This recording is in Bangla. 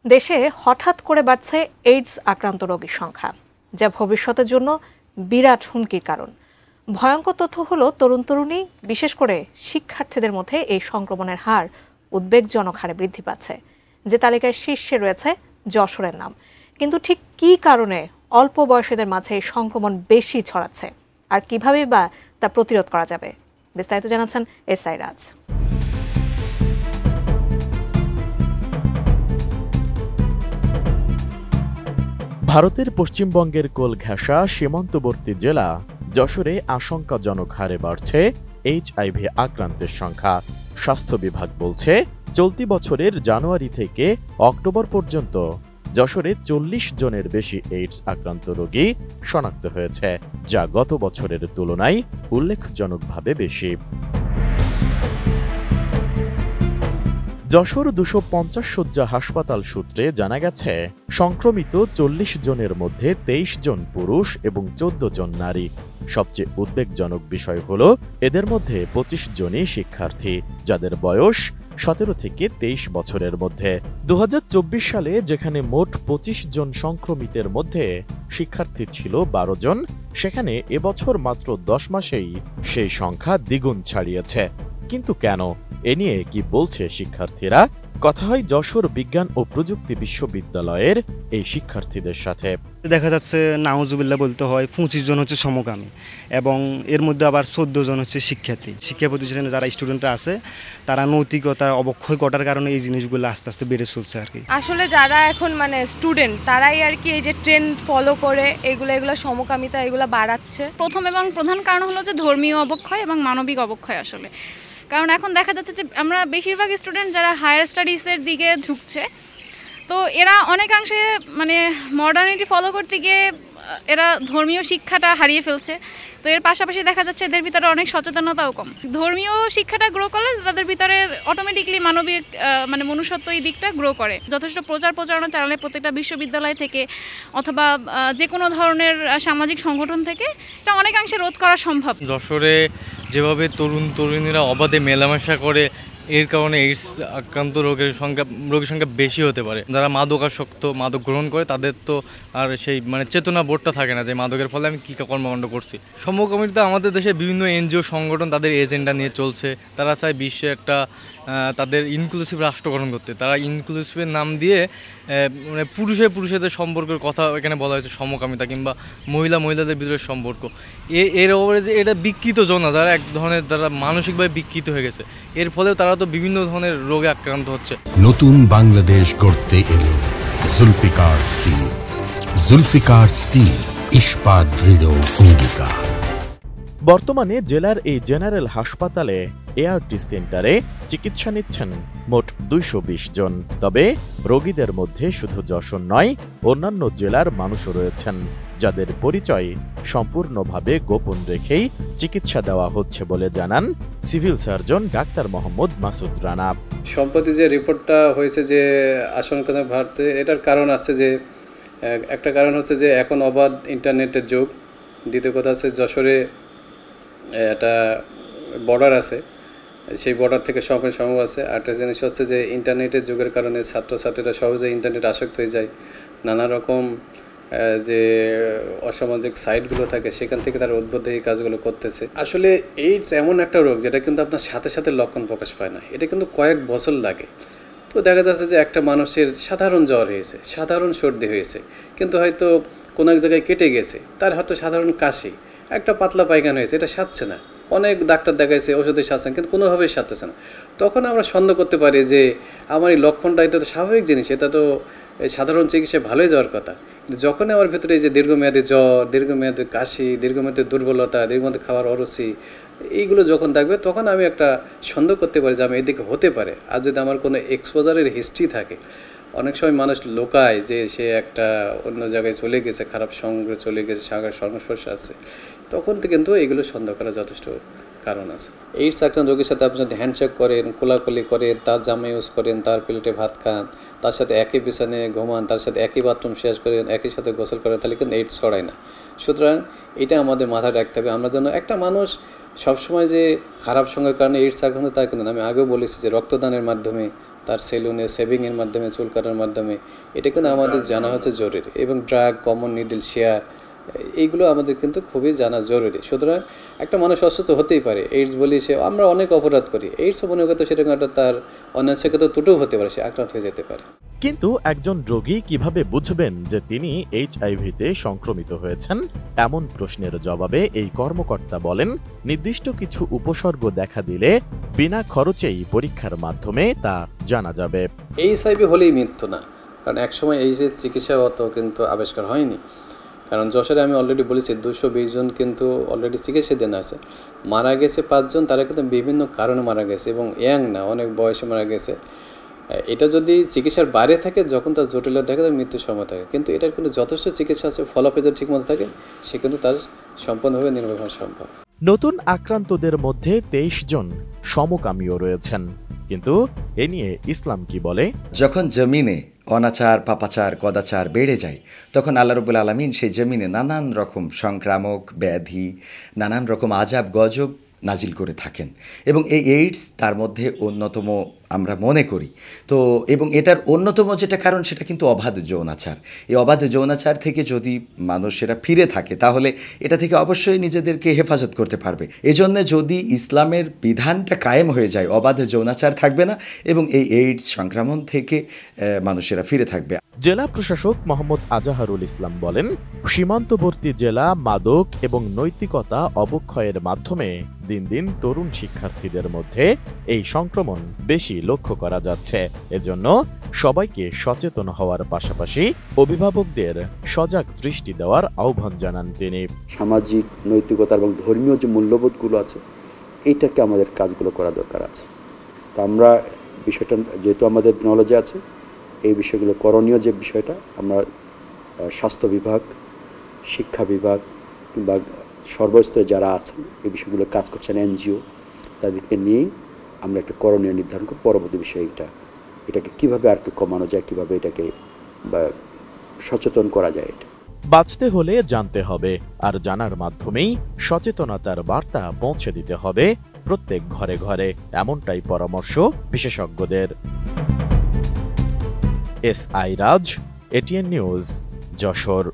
দেশে হঠাৎ করে বাড়ছে এইডস আক্রান্ত রোগীর সংখ্যা, যা ভবিষ্যতের জন্য বিরাট হুমকির কারণ। ভয়ঙ্কর তথ্য হলো তরুণ তরুণী, বিশেষ করে শিক্ষার্থীদের মধ্যে এই সংক্রমণের হার উদ্বেগজনক হারে বৃদ্ধি পাচ্ছে। যে তালিকায় শীর্ষে রয়েছে যশোরের নাম। কিন্তু ঠিক কী কারণে অল্প বয়সীদের মাঝে এই সংক্রমণ বেশি ছড়াচ্ছে, আর কিভাবেই বা তা প্রতিরোধ করা যাবে, বিস্তারিত জানাচ্ছেন এসআই রাজ। ভারতের পশ্চিমবঙ্গের কোল ঘেঁষা সীমান্তবর্তী জেলা যশোরে আশঙ্কাজনক হারে বাড়ছে এইচআইভি আক্রান্তের সংখ্যা। স্বাস্থ্য বিভাগ বলছে, চলতি বছরের জানুয়ারি থেকে অক্টোবর পর্যন্ত যশোরে ৪০ জনের বেশি এইডস আক্রান্ত রোগী শনাক্ত হয়েছে, যা গত বছরের তুলনায় উল্লেখজনকভাবে বেশি। যশোর ২৫০ শয্যা হাসপাতাল সূত্রে জানা গেছে, সংক্রমিত ৪০ জনের মধ্যে ২৩ জন পুরুষ এবং ১৪ জন নারী। সবচেয়ে উদ্বেগজনক বিষয় হল, এদের মধ্যে ২৫ জনই শিক্ষার্থী, যাদের বয়স ১৭ থেকে ২৩ বছরের মধ্যে। ২০২৪ সালে যেখানে মোট ২৫ জন সংক্রমিতের মধ্যে শিক্ষার্থী ছিল ১২ জন, সেখানে এবছর মাত্র ১০ মাসেই সেই সংখ্যা দ্বিগুণ ছাড়িয়েছে। কিন্তু কেন? এ নিয়ে কি বলছে শিক্ষার্থীরা? কথা হয় যশোর বিজ্ঞান ও প্রযুক্তি বিশ্ববিদ্যালয়ের এই শিক্ষার্থীদের সাথে। দেখা যাচ্ছে নাউজুবিল্লাহ বলতে হয় ২৫ জন হচ্ছে সমকামী, এবং এর মধ্যে আবার ১৪ জন হচ্ছে শিক্ষার্থী। শিক্ষা প্রতিষ্ঠানে যারা স্টুডেন্টরা আছে, তারা নৈতিকতার অবক্ষয় ঘটার কারণে এই জিনিসগুলো আস্তে আস্তে বেড়ে চলছে আর কি। আসলে যারা এখন স্টুডেন্ট, তারাই আর কি এই যে ট্রেন্ড ফলো করে এগুলো সমকামিতা এগুলো বাড়াচ্ছে। প্রথম এবং প্রধান কারণ হলো যে ধর্মীয় অবক্ষয় এবং মানবিক অবক্ষয় আসলে। কারণ এখন দেখা যাচ্ছে যে আমরা বেশিরভাগ স্টুডেন্ট যারা হায়ার স্টাডিজের দিকে ঝুঁকছে, তো এরা অনেকাংশে মডার্নিটি ফলো করতে গিয়ে এরা ধর্মীয় শিক্ষাটা হারিয়ে ফেলছে। তো এর পাশাপাশি দেখা যাচ্ছে এদের ভিতরে অনেক সচেতনতাও কম। ধর্মীয় শিক্ষাটা গ্রো করলে তাদের ভিতরে অটোমেটিকলি মানবিক মনুষ্যত্ব এই দিকটা গ্রো করে। যথেষ্ট প্রচারণা চালালে প্রত্যেকটা বিশ্ববিদ্যালয় থেকে অথবা যে কোনো ধরনের সামাজিক সংগঠন থেকে এটা অনেকাংশে রোধ করা সম্ভব। যশোরে যেভাবে তরুণ তরুণীরা অবাধে মেলামেশা করে, এর কারণে এইডস আক্রান্ত রোগীর সংখ্যা বেশি হতে পারে। যারা মাদকাসক্ত, মাদক গ্রহণ করে, তাদের তো আর সেই চেতনা বোধটা থাকে না যে মাদকের ফলে আমি কী কর্মকাণ্ড করছি। সমকামিতা আমাদের দেশে বিভিন্ন এনজিও সংগঠন তাদের এজেন্ডা নিয়ে চলছে। তারা চায় বিশ্বে একটা তাদের ইনক্লুসিভ রাষ্ট্র গঠন করতে। তারা ইনক্লুসিভের নাম দিয়ে পুরুষের সম্পর্কের কথা এখানে বলা হয়েছে, সমকামিতা কিংবা মহিলাদের ভিতরে সম্পর্ক। এর ওপরে যে এটা বিকৃত জনা, যারা এক ধরনের যারা মানসিকভাবে বিকৃত হয়ে গেছে, এর ফলেও তারা তো বিভিন্ন ধরনের রোগে আক্রান্ত হচ্ছে। নতুন বাংলাদেশ গড়তে এলো জুলফিকার স্টিল। জুলফিকার স্টিল, ইস্পাত দৃঢ় অঙ্গীকার। বর্তমানে জেলার এই জেনারেল হাসপাতালে এআরটি সেন্টারে চিকিৎসা নিচ্ছেন মোট ২২০ জন। তবে রোগীদের মধ্যে শুধু যশোর নয়, অন্যান্য জেলার মানুষও রয়েছেন, যাদের পরিচয় সম্পূর্ণভাবে গোপন রেখেই চিকিৎসা দেওয়া হচ্ছে বলে জানান civil surgeon doctor Mohammad Masud Rana. সম্প্রতি যে রিপোর্টটা হয়েছে যে আশঙ্কা ভারতে, এটার কারণ আছে যে একটা কারণ হচ্ছে যে এখন অবাধ ইন্টারনেটের যুগ। দ্বিতীয় কথা হচ্ছে যশোরে একটা বর্ডার আছে, সেই বর্ডার থেকে সম্ভব আছে। আরেকটা জিনিস হচ্ছে যে ইন্টারনেটের যুগের কারণে ছাত্রছাত্রীরা সহজে ইন্টারনেট আসক্ত হয়ে যায়। নানা রকম যে অসামাজিক সাইটগুলো থাকে, সেখান থেকে তারা উদ্বুদ্ধ এই কাজগুলো করতেছে। আসলে এইডস এমন একটা রোগ যেটা কিন্তু আপনার সাথে সাথে লক্ষণ প্রকাশ পায় না, এটা কিন্তু কয়েক বছর লাগে। তো দেখা যাচ্ছে যে একটা মানুষের সাধারণ জ্বর হয়েছে, সাধারণ সর্দি হয়েছে, কিন্তু হয়তো কোনো এক জায়গায় কেটে গেছে, তার হয়তো সাধারণ কাশি, একটা পাতলা পায়খানা হয়েছে, এটা সারছে না। অনেক ডাক্তার দেখাইছে, ওষুধে সারছেন, কিন্তু কোনোভাবেই সারতেছে না। তখন আমরা সন্দেহ করতে পারি যে আমার এই লক্ষণটা, এটা তো স্বাভাবিক জিনিস, এটা তো সাধারণ চিকিৎসায় ভালোই যাওয়ার কথা। কিন্তু যখন আমার ভেতরে এই যে দীর্ঘমেয়াদী জ্বর, দীর্ঘমেয়াদী কাশি, দীর্ঘমেয়াদী দুর্বলতা, দীর্ঘমেয়াদী খাওয়ার অরুচি, এইগুলো যখন থাকবে, তখন আমি একটা সন্দেহ করতে পারি যে আমি এদিকে হতে পারে। আর যদি আমার কোনো এক্সপোজারের হিস্ট্রি থাকে, অনেক সময় মানুষ লোকায় যে সে একটা অন্য জায়গায় চলে গেছে, খারাপ সঙ্গে চলে গেছে, সংস্পর্শে আছে, তখন তো কিন্তু এগুলো সন্দেহ করা যথেষ্ট কারণ আছে। এইডস আক্রান্ত রোগীর সাথে আপনি যদি হ্যান্ডশেক করেন, কোলাকুলি করেন, তার জামা ইউজ করেন, তার প্লেটে ভাত খান, তার সাথে একই বিছানে ঘুমান, তার সাথে একই বাথরুম শেয়ার করেন, একই সাথে গোসল করেন, তাহলে কিন্তু এইডস ছড়ায় না। সুতরাং এটা আমাদের মাথায় রাখতে হবে। আমরা যেন একটা মানুষ সবসময় যে খারাপ সঙ্গের কারণে এইডস আক্রান্ত তা কিন্তু, আমি আগেও বলেছি যে রক্তদানের মাধ্যমে তার সেলুনে সেভিংয়ের মাধ্যমে, চুল কাটার মাধ্যমে, এটা কিন্তু আমাদের জানা হচ্ছে জরুরি। এবং ড্রাগ, কমন নিডল শেয়ার, এইগুলো আমাদের কিন্তু খুবই জানা জরুরি। সুতরাং একটা মানুষ অসুস্থ হতেই পারে, এইডস বলি সে, আমরা অনেক অপরাধ করি, এইডস মনে করতে সেটা তার অনিচ্ছাকৃত ত্রুটিও হতে পারে, সে আক্রান্ত হয়ে যেতে পারে। কিন্তু একজন রোগী কিভাবে বুঝবেন যে তিনি এইচআইভিতে সংক্রমিত হয়েছেন? এমন প্রশ্নের জবাবে এই কর্মকর্তা বলেন, নির্দিষ্ট কিছু উপসর্গ দেখা দিলে বিনা খরচেই পরীক্ষার মাধ্যমে তা জানা যাবে। এইচআইভি হলেই মৃত্যু না, কারণ একসময় এইচআইভি চিকিৎসা অত কিন্তু আবিষ্কার হয়নি। কারণ যশোরে আমি অলরেডি বলেছি 220 জন কিন্তু অলরেডি চিকিৎসাধীন আছে। মারা গেছে 5 জন, তারা কিন্তু বিভিন্ন কারণে মারা গেছে এবং ইয়াং না, অনেক বয়সে মারা গেছে। এটা যদি চিকিৎসার বাইরে থাকে, যখন তার জটিলতা থাকে, তার মৃত্যুর সময় থাকে। কিন্তু এটার কিন্তু যথেষ্ট চিকিৎসা আছে, ফলোআপে যদি ঠিকমতো থাকে, সে কিন্তু তার সম্পূর্ণভাবে নির্মূল করা সম্ভব। নতুন আক্রান্তদের মধ্যে 23 জন সমকামীও রয়েছেন। কিন্তু এ নিয়ে ইসলাম কি বলে? যখন জমিনে অনাচার, পাপাচার, কদাচার বেড়ে যায়, তখন আল্লাহ রাব্বুল আলামিন সেই জমিনে নানান রকম সংক্রামক ব্যাধি, নানান রকম আজাব গজব নাজিল করে থাকেন। এবং এই এইডস তার মধ্যে অন্যতম আমরা মনে করি। তো এবং এটার অন্যতম যেটা কারণ, সেটা কিন্তু অবাধ যৌনাচার। এই অবাধ যৌনাচার থেকে যদি মানুষেরা ফিরে থাকে, তাহলে এটা থেকে অবশ্যই নিজেদেরকে হেফাজত করতে পারবে। এজন্য যদি ইসলামের বিধানটা কায়েম হয়ে যায়, অবাধ যৌনাচার থাকবে না এবং এই এইডস সংক্রমণ থেকে মানুষেরা ফিরে থাকবে। জেলা প্রশাসক মোহাম্মদ আজাহারুল ইসলাম বলেন, সীমান্তবর্তী জেলা মাদক এবং নৈতিকতা অবক্ষয়ের মাধ্যমে দিন দিন তরুণ শিক্ষার্থীদের মধ্যে এই সংক্রমণ বেশি লক্ষ্য করা যাচ্ছে। এজন্য সবাইকে সচেতন হওয়ার পাশাপাশি অভিভাবকদের সজাগ দৃষ্টি দেওয়ার আহ্বান জানান তিনি। সামাজিক নৈতিকতা এবং ধর্মীয় যে মূল্যবোধগুলো আছে, এইটাকে আমাদের কাজগুলো করা দরকার আছে। তো আমরা বিষয়টা যেহেতু আমাদের নলেজে আছে, এই বিষয়গুলো করণীয় যে বিষয়টা, আমরা স্বাস্থ্য বিভাগ, শিক্ষা বিভাগ কিংবা সর্বস্তরে যারা আছেন এই বিষয়গুলো কাজ করছেন, এনজিও, তাদেরকে নিয়েই আমরা একটা করণীয় নির্ধারণ করব। পরবর্তী বিষয় এটাকে কীভাবে আর একটু কমানো যায়, কীভাবে এটাকে সচেতন করা যায়। এটা বাঁচতে হলে জানতে হবে, আর জানার মাধ্যমেই সচেতনতার বার্তা পৌঁছে দিতে হবে প্রত্যেক ঘরে ঘরে, এমনটাই পরামর্শ বিশেষজ্ঞদের। S I Raj, ATN news, Jessore.